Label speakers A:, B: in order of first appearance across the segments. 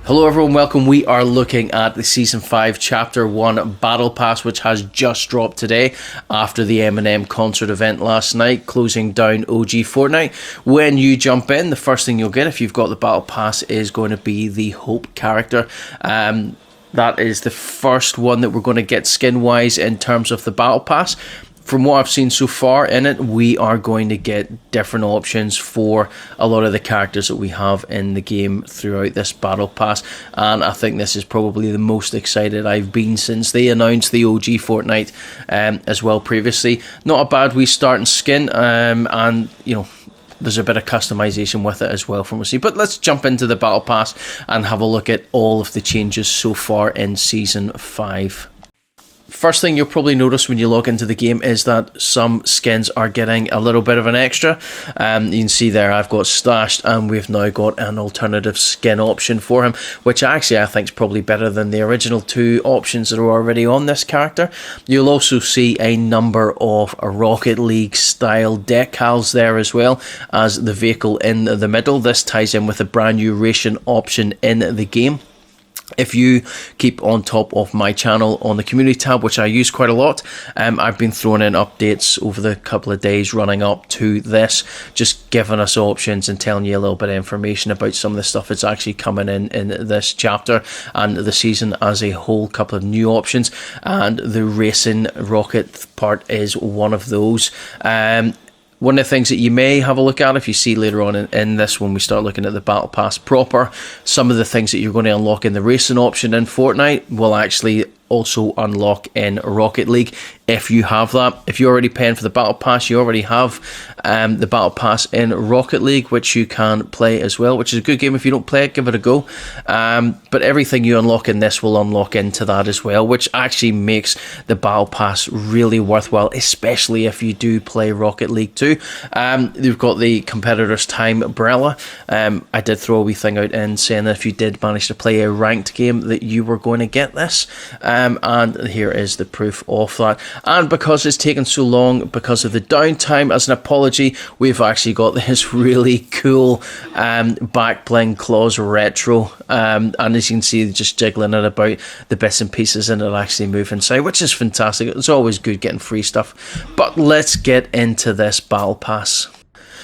A: Hello everyone, welcome. We are looking at the Season 5 Chapter 1 Battle Pass, which has just dropped today after the Eminem concert event last night, closing down OG Fortnite. When you jump in, the first thing you'll get if you've got the Battle Pass is going to be the Hope character. That is the first one that we're going to get skin-wise in terms of the Battle Pass. From what I've seen so far in it, we are going to get different options for a lot of the characters that we have in the game throughout this Battle Pass. And I think this is probably the most excited I've been since they announced the OG Fortnite as well previously. Not a bad wee starting skin, and you know, there's a bit of customization with it as well from what we see. But let's jump into the Battle Pass and have a look at all of the changes so far in Season 5. First thing you'll probably notice when you log into the game is that some skins are getting a little bit of an extra. You can see there I've got stashed, and we've now got an alternative skin option for him, which actually I think is probably better than the original two options that are already on this character. You'll also see a number of Rocket League style decals there as well as the vehicle in the middle. This ties in with a brand new racing option in the game. If you keep on top of my channel on the community tab, which I use quite a lot, I've been throwing in updates over the couple of days running up to this, just giving us options and telling you a little bit of information about some of the stuff that's actually coming in this chapter and the season as a whole. Couple of new options, and the racing rocket part is one of those. One of the things that you may have a look at, if you see later on in this, when we start looking at the Battle Pass proper, some of the things that you're going to unlock in the racing option in Fortnite will actually also unlock in Rocket League if you have that. If you're already paying for the Battle Pass, you already have the Battle Pass in Rocket League, which you can play as well, which is a good game. If you don't play it, give it a go. But everything you unlock in this will unlock into that as well, which actually makes the Battle Pass really worthwhile, especially if you do play Rocket League too. You've got the Competitor's Time umbrella. I did throw a wee thing out in saying that if you did manage to play a ranked game that you were going to get this. And here is the proof of that. And because it's taken so long because of the downtime, as an apology, we've actually got this really cool back bling claws retro, and as you can see, just jiggling it about, the bits and pieces and it actually move inside, which is fantastic. It's always good getting free stuff. But let's get into this Battle Pass.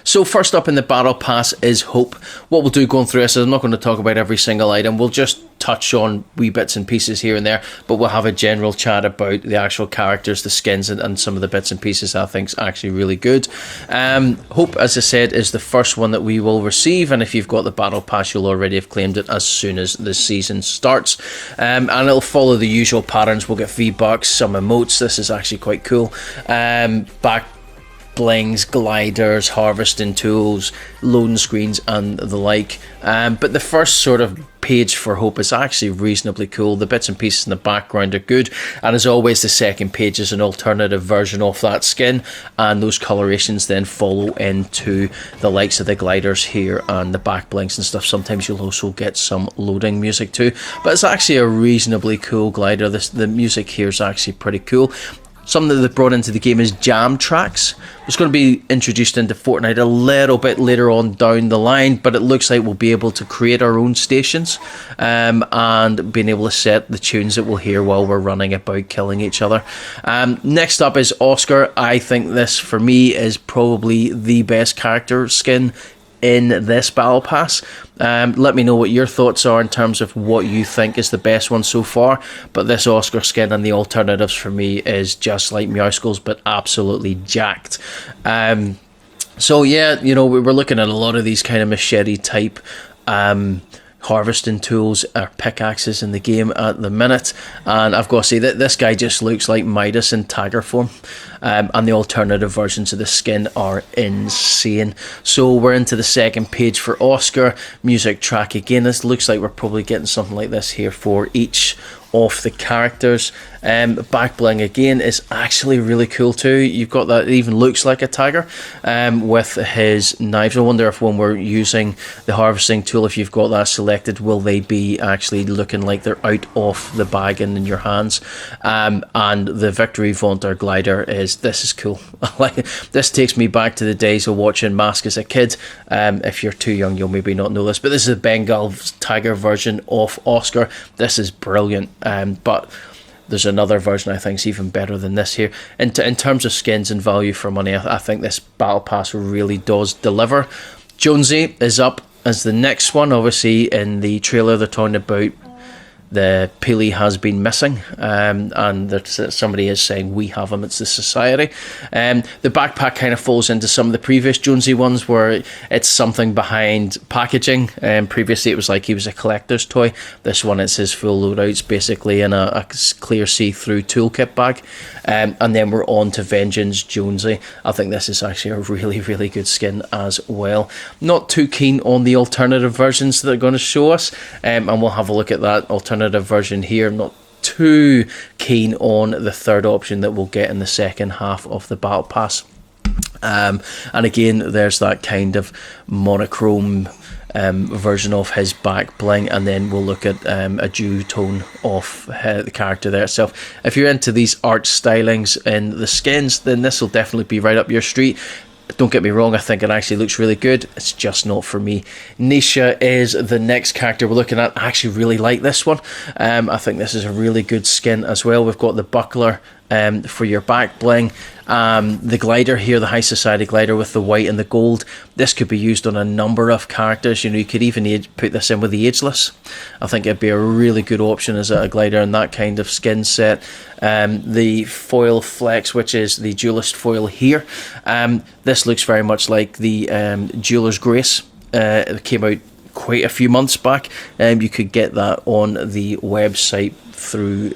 A: So first up in the Battle Pass is Hope. What we'll do going through this is I'm not going to talk about every single item. We'll just touch on wee bits and pieces here and there, but we'll have a general chat about the actual characters, the skins, and some of the bits and pieces I think is actually really good. Hope, as I said, is the first one that we will receive, and if you've got the Battle Pass, you'll already have claimed it as soon as the season starts. And it'll follow the usual patterns. We'll get V-Bucks, some emotes. This is actually quite cool. Back blings, gliders, harvesting tools, loading screens and the like. But the first sort of page for Hope is actually reasonably cool. The bits and pieces in the background are good, and as always the second page is an alternative version of that skin, and those colorations then follow into the likes of the gliders here and the back blinks and stuff. Sometimes you'll also get some loading music too, but it's actually a reasonably cool glider. The music here is actually pretty cool. Something that they brought into the game is jam tracks. It's going to be introduced into Fortnite a little bit later on down the line, but it looks like we'll be able to create our own stations and being able to set the tunes that we'll hear while we're running about killing each other. Next up is Oscar. I think this, for me, is probably the best character skin in this Battle Pass. Let me know what your thoughts are in terms of what you think is the best one so far, but this Oscar skin and the alternatives for me is just like Meowskulls, but absolutely jacked. So yeah, you know, we're looking at a lot of these kind of machete type harvesting tools or pickaxes in the game at the minute, and I've got to say that this guy just looks like Midas in Tiger form, and the alternative versions of the skin are insane. So we're into the second page for Oscar. Music track again. This looks like we're probably getting something like this here for each of the characters. Back bling again is actually really cool too. You've got that, it even looks like a tiger with his knives. I wonder if when we're using the harvesting tool, if you've got that selected, will they be actually looking like they're out of the bag and in your hands. And the Victory Vaunter glider is is cool. Like, this takes me back to the days of watching Mask as a kid. If you're too young, you'll maybe not know this, but this is a Bengal tiger version of Oscar. This is brilliant. But there's another version I think is even better than this here. In terms of skins and value for money, I think this Battle Pass really does deliver. Jonesy is up as the next one. Obviously, in the trailer, they're talking about the Peely has been missing, and somebody is saying we have him, it's the society. The backpack kind of falls into some of the previous Jonesy ones where it's something behind packaging. Previously it was like he was a collector's toy. This one, it's his full loadouts basically in a clear see-through toolkit bag. And then we're on to Vengeance Jonesy. I think this is actually a really, really good skin as well. Not too keen on the alternative versions that they're going to show us, and we'll have a look at that alternative version here. Not too keen on the third option that we'll get in the second half of the Battle Pass. And again, there's that kind of monochrome version of his back bling, and then we'll look at a dew tone of the character there itself. If you're into these art stylings and the skins, then this will definitely be right up your street. Don't get me wrong, I think it actually looks really good. It's just not for me. Nisha is the next character we're looking at. I actually really like this one. I think this is a really good skin as well. We've got the buckler for your back bling. The glider here, the High Society glider with the white and the gold. This could be used on a number of characters. You know, you could even put this in with the Ageless. I think it'd be a really good option as a glider in that kind of skin set. The foil flex, which is the duelist foil here. This looks very much like the Jeweler's Grace. It came out quite a few months back. You could get that on the website through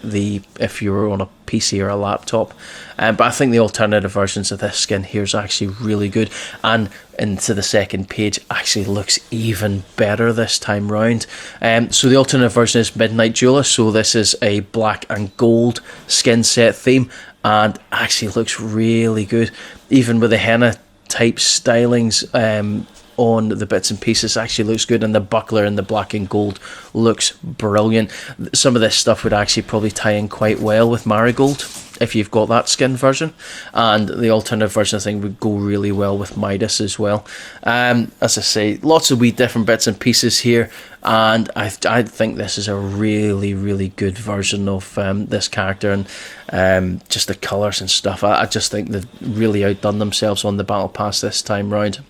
A: if you were on a PC or a laptop. But I think the alternative versions of this skin here is actually really good, and into the second page actually looks even better this time round. So the alternative version is Midnight Jeweler, so this is a black and gold skin set theme, and actually looks really good, even with the henna type stylings on the bits and pieces. Actually looks good, and the buckler in the black and gold looks brilliant. Some of this stuff would actually probably tie in quite well with Marigold if you've got that skin version, and the alternative version I think would go really well with Midas as well. As I say, lots of wee different bits and pieces here, and I think this is a really, really good version of this character, and just the colours and stuff. I just think they've really outdone themselves on the Battle Pass this time round.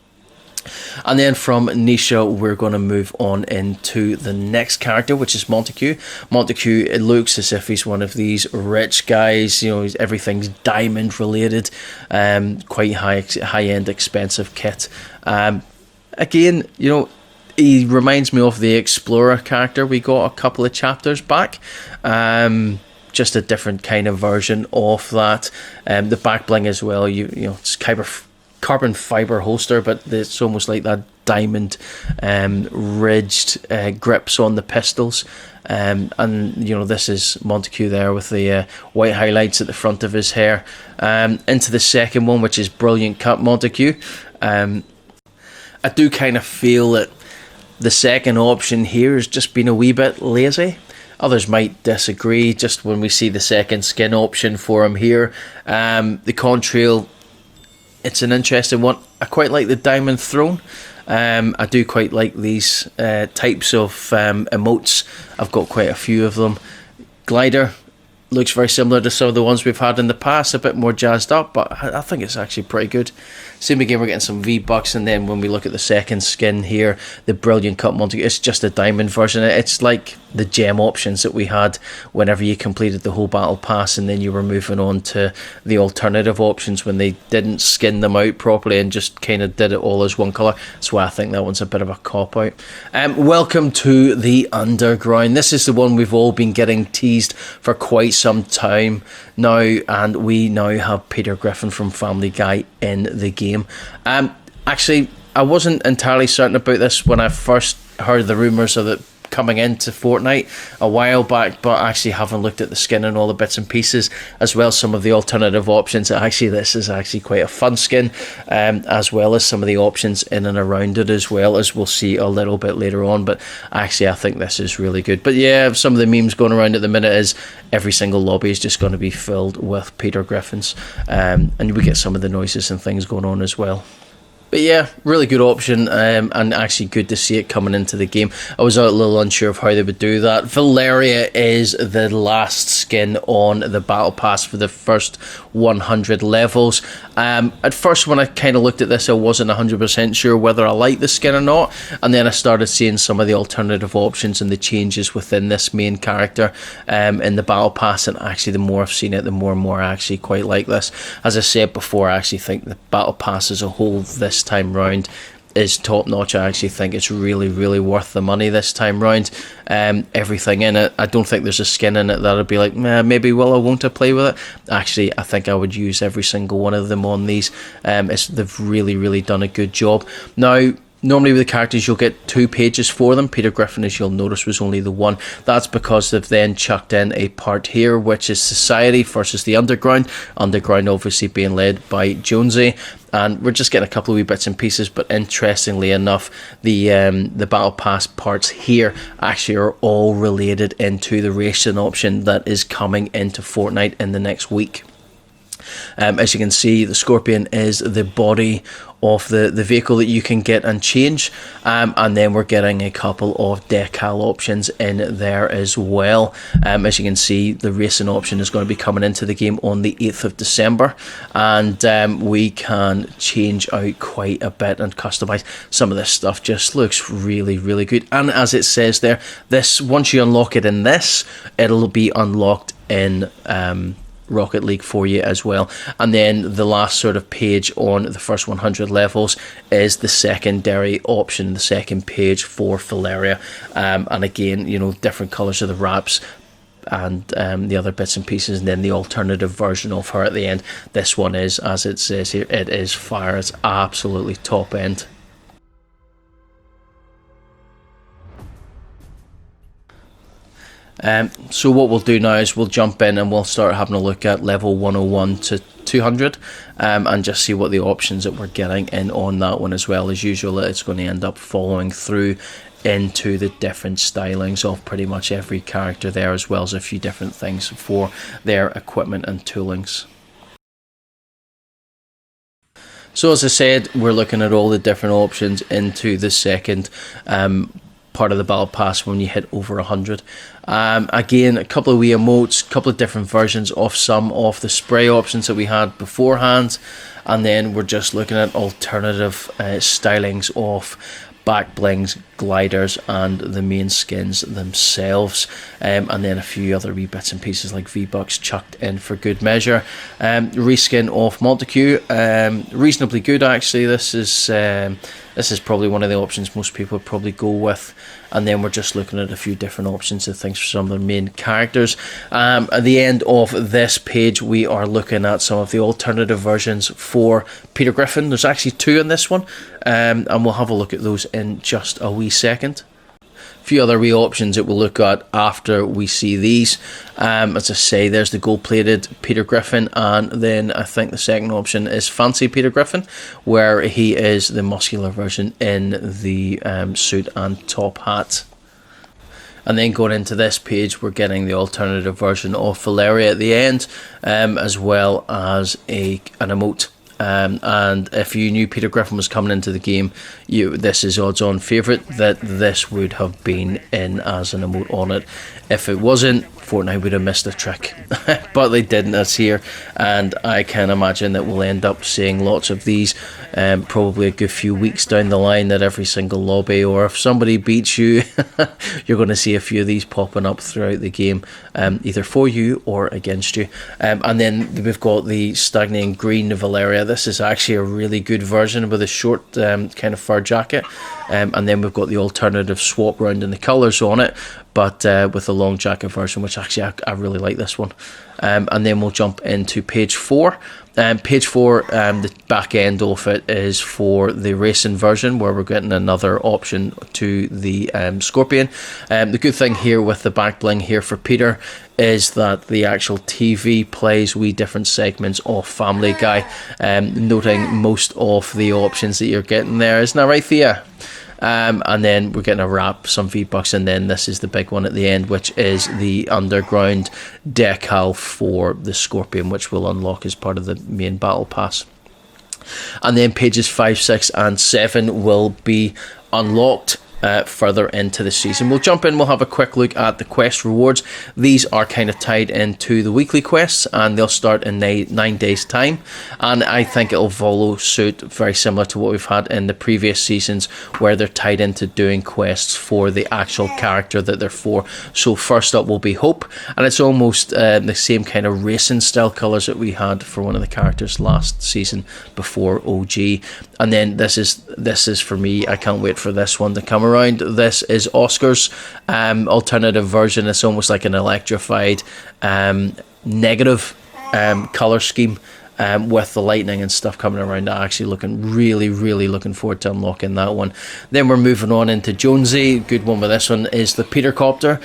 A: And then from Nisha, we're going to move on into the next character, which is Montague. Montague, it looks as if he's one of these rich guys, you know, everything's diamond related, quite high-end expensive kit. Again, you know, he reminds me of the Explorer character we got a couple of chapters back. Just a different kind of version of that. The back bling as well, you know, it's carbon fiber holster, but it's almost like that diamond ridged grips on the pistols, and you know, this is Montague there with the white highlights at the front of his hair. Into the second one, which is Brilliant Cut Montague. I do kind of feel that the second option here has just been a wee bit lazy. Others might disagree. Just when we see the second skin option for him here, the contrail, it's an interesting one. I quite like the Diamond Throne. I do quite like these types of emotes. I've got quite a few of them. Glider looks very similar to some of the ones we've had in the past, a bit more jazzed up, but I think it's actually pretty good. Same again, we're getting some V-Bucks, and then when we look at the second skin here, the Brilliant Cut Montague, it's just a diamond version. It's like the gem options that we had whenever you completed the whole Battle Pass, and then you were moving on to the alternative options when they didn't skin them out properly and just kind of did it all as one colour. That's why I think that one's a bit of a cop-out. Welcome to the Underground. This is the one we've all been getting teased for quite some time now, and we now have Peter Griffin from Family Guy in the game. Actually, I wasn't entirely certain about this when I first heard the rumours of it coming into Fortnite a while back, but actually having looked at the skin and all the bits and pieces, as well as some of the alternative options, actually this is actually quite a fun skin, as well as some of the options in and around it, as well as we'll see a little bit later on. But actually I think this is really good. But yeah, some of the memes going around at the minute is every single lobby is just going to be filled with Peter Griffins, and we get some of the noises and things going on as well. But yeah, really good option, and actually good to see it coming into the game. I was a little unsure of how they would do that. Valeria is the last skin on the Battle Pass for the first 100 levels. At first, when I kind of looked at this, I wasn't 100% sure whether I liked the skin or not. And then I started seeing some of the alternative options and the changes within this main character in the Battle Pass. And actually, the more I've seen it, the more and more I actually quite like this. As I said before, I actually think the Battle Pass as a whole this time round is top notch. I actually think it's really, really worth the money this time round. Everything in it, I don't think there's a skin in it that I'd be like, maybe I won't play with it. Actually, I think I would use every single one of them on these. They've really, really done a good job. Now, normally with the characters you'll get 2 pages for them. Peter Griffin, as you'll notice, was only the 1. That's because they've then chucked in a part here, which is Society versus the Underground. Underground obviously being led by Jonesy. And we're just getting a couple of wee bits and pieces, but interestingly enough, the Battle Pass parts here actually are all related into the racing option that is coming into Fortnite in the next week. As you can see, the Scorpion is the body of the vehicle that you can get and change, and then we're getting a couple of decal options in there as well. As you can see, the racing option is going to be coming into the game on the 8th of December, and we can change out quite a bit and customize some of this stuff. Just looks really, really good. And as it says there, this, once you unlock it in this, it'll be unlocked in Rocket League for you as well. And then the last sort of page on the first 100 levels is the secondary option, the second page for Valeria, and again, you know, different colours of the wraps and the other bits and pieces, and then the alternative version of her at the end. This one is, as it says here, it is fire. It's absolutely top end. So what we'll do now is we'll jump in and we'll start having a look at level 101 to 200, and just see what the options that we're getting in on that one. As well as usual, it's going to end up following through into the different stylings of pretty much every character there, as well as a few different things for their equipment and toolings. So as I said, we're looking at all the different options into the second part of the Battle Pass when you hit over 100. Again, a couple of wee emotes, a couple of different versions of some of the spray options that we had beforehand, and then we're just looking at alternative stylings of back blings, gliders, and the main skins themselves, and then a few other wee bits and pieces like V-Bucks chucked in for good measure. Reskin of Montague, reasonably good actually. This is probably one of the options most people would probably go with. And then we're just looking at a few different options and things for some of the main characters. At the end of this page, we are looking at some of the alternative versions for Peter Griffin. There's actually 2 in this one, and we'll have a look at those in just a wee second. A few other wee options that we'll look at after we see these. As I say, there's the gold-plated Peter Griffin, and then I think the second option is Fancy Peter Griffin, where he is the muscular version in the suit and top hat. And then going into this page, we're getting the alternative version of Valeria at the end, as well as an emote. And if you knew Peter Griffin was coming into the game, this is odds on favourite that this would have been in as an emote on it. If it wasn't, Fortnite would have missed a trick, but they didn't. It's here, and I can imagine that we'll end up seeing lots of these probably a good few weeks down the line at every single lobby, or if somebody beats you you're going to see a few of these popping up throughout the game, either for you or against you. And then we've got the stagnating green Valeria. This is actually a really good version with a short kind of fur jacket, and then we've got the alternative swap round in the colours on it. but with the long jacket version, which actually I really like this one. And then we'll jump into page 4. Page 4, the back end of it is for the racing version, where we're getting another option to the Scorpion. The good thing here with the back bling here for Peter is that the actual TV plays wee different segments of Family Guy, noting most of the options that you're getting there. Isn't that right, Thea? And then we're getting a wrap, some V-Bucks, and then this is the big one at the end, which is the underground decal for the Scorpion, which we'll unlock as part of the main battle pass. And then pages 5, 6 and 7 will be unlocked further into the season. We'll jump in, we'll have a quick look at the quest rewards. These are kind of tied into the weekly quests, and they'll start in 9 days time, and I think it'll follow suit very similar to what we've had in the previous seasons, where they're tied into doing quests for the actual character that they're for. So first up will be Hope, and it's almost the same kind of racing style colours that we had for one of the characters last season before OG. And then this is for me, I can't wait for this one to come around. This is Oscar's alternative version. It's almost like an electrified negative colour scheme with the lightning and stuff coming around. Actually really looking forward to unlocking that one. Then we're moving on into Jonesy. Good one with this one is the Peter Copter.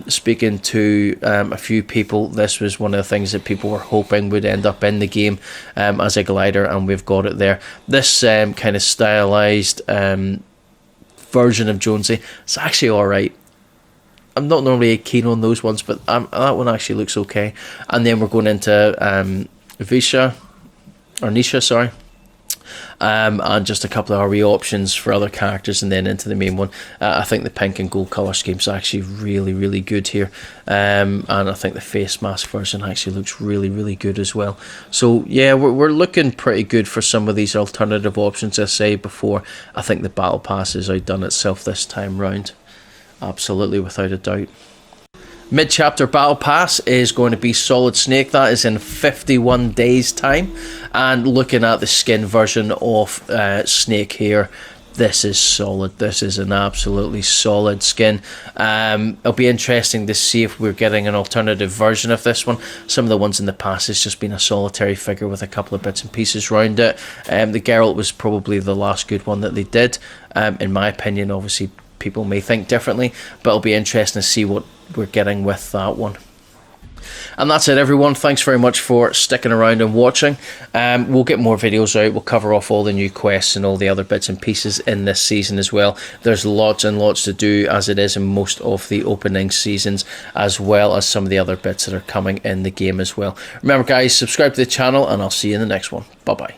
A: Speaking to a few people, this was one of the things that people were hoping would end up in the game as a glider, and we've got it there. This kind of stylized version of Jonesy, it's actually alright. I'm not normally keen on those ones, but that one actually looks okay. And then we're going into Nisha, sorry. And just a couple of RE options for other characters, and then into the main one. I think the pink and gold colour scheme's actually really good here, and I think the face mask version actually looks really good as well. So yeah, we're looking pretty good for some of these alternative options. As I say before, I think the battle pass has outdone itself this time round, absolutely without a doubt. Mid-chapter battle pass is going to be Solid Snake. That is in 51 days time. And looking at the skin version of Snake here, this is solid. This is an absolutely solid skin. It'll be interesting to see if we're getting an alternative version of this one. Some of the ones in the past has just been a solitary figure with a couple of bits and pieces around it. The Geralt was probably the last good one that they did, in my opinion. Obviously people may think differently, but it'll be interesting to see what we're getting with that one. And that's it, everyone. Thanks very much for sticking around and watching. We'll get more videos out. We'll cover off all the new quests and all the other bits and pieces in this season as well. There's lots and lots to do, as it is in most of the opening seasons, as well as some of the other bits that are coming in the game as well. Remember guys, subscribe to the channel, and I'll see you in the next one. Bye bye.